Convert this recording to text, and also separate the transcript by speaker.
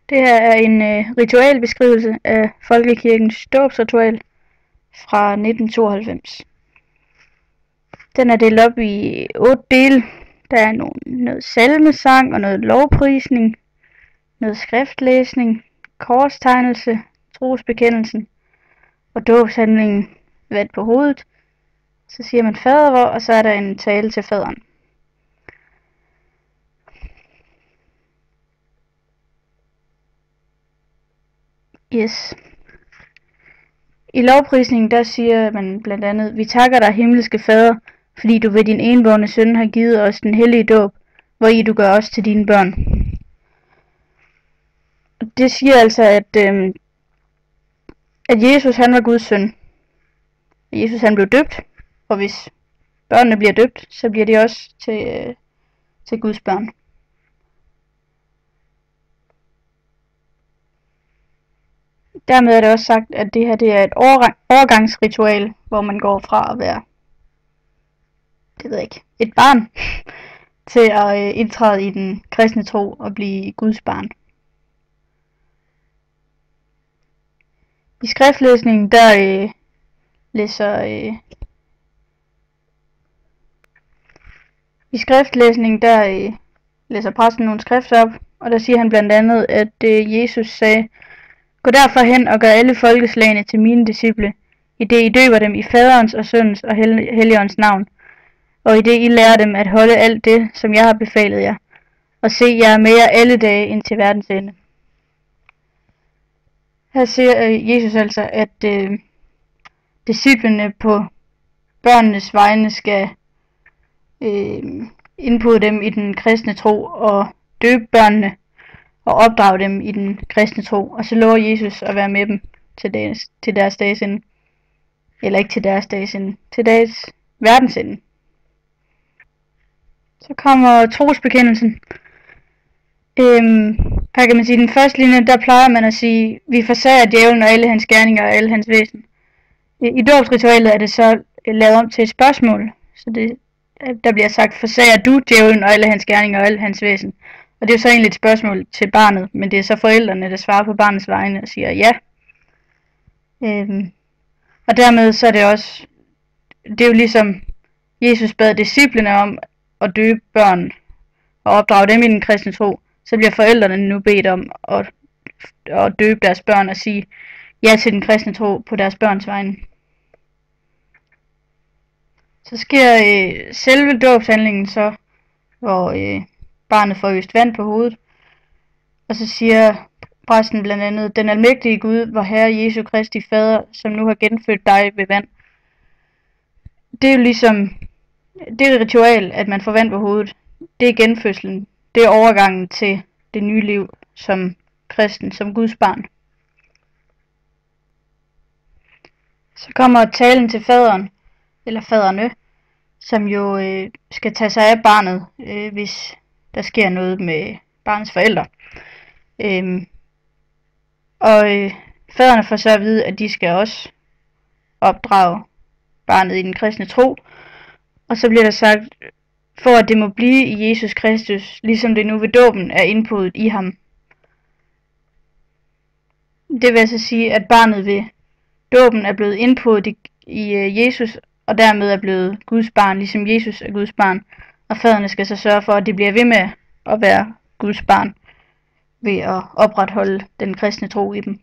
Speaker 1: Det her er en ritualbeskrivelse af Folkekirkens dåbsritual fra 1992. Den er delt op i 8 dele. Der er noget salmesang og noget lovprisning, noget skriftlæsning, korstegnelse, trosbekendelsen og dåbshandlingen vand på hovedet. Så siger man fadervor, og så er der en tale til faderen. Yes. I lovprisningen der siger man blandt andet: Vi takker dig, himmelske fader, fordi du ved din enbårne søn har givet os den hellige dåb, hvori du gør os til dine børn. Det siger altså, at Jesus han var Guds søn. Jesus han blev døbt, og hvis børnene bliver døbt, så bliver de også til Guds børn. Dermed er det også sagt, at det her det er et overgangsritual, hvor man går fra at være, et barn, til at indtræde i den kristne tro og blive Guds barn. I skriftlæsningen der læser præsten nogle skrifter op, og der siger han blandt andet, at Jesus sagde: Gå derfor hen og gør alle folkeslagene til mine disciple, i det I døber dem i faderens og søndens og helligåndens navn, og i det I lærer dem at holde alt det, som jeg har befalet jer, og se, jeg er med jer alle dage indtil verdens ende. Her siger Jesus altså, at disciplene på børnenes vegne skal indputte dem i den kristne tro og døbe børnene og opdrage dem i den kristne tro, og så lover Jesus at være med dem til deres dages ende. Eller ikke til deres dages ende, til deres verdens ende. Så kommer trosbekendelsen. Her kan man sige, den første linje, der plejer man at sige: Vi forsager djævlen og alle hans gerninger og alle hans væsen. I dåbsritualet er det så lavet om til et spørgsmål, så der bliver sagt: Forsager du djævlen og alle hans gerninger og alle hans væsen? Og det er jo så egentlig et spørgsmål til barnet, men det er så forældrene, der svarer på barnets vegne og siger ja. Og dermed så er det også, det er jo ligesom Jesus bad disciplene om at døbe børn og opdrage dem i den kristne tro, så bliver forældrene nu bedt om at døbe deres børn og sige ja til den kristne tro på deres børns vegne. Så sker selve dåbshandlingen så, hvor barnet får øst vand på hovedet, og så siger præsten blandt andet: Den almægtige Gud, vor Herre Jesu Kristi Fader, som nu har genfødt dig ved vand. Det er jo ligesom, det er et ritual, at man får vand på hovedet. Det er genfødslen. Det er overgangen til det nye liv som kristen, som Guds barn. Så kommer talen til faderen, eller faderne, som jo skal tage sig af barnet, hvis der sker noget med barnets forældre. Faderne får så at vide, at de skal også opdrage barnet i den kristne tro. Og så bliver der sagt: For at det må blive i Jesus Kristus, ligesom det nu ved dåben er indpodet i ham. Det vil altså sige, at barnet ved dåben er blevet indpodet i Jesus, og dermed er blevet Guds barn, ligesom Jesus er Guds barn. Og faderne skal så sørge for, at det bliver ved med at være Guds barn, ved at opretholde den kristne tro i dem.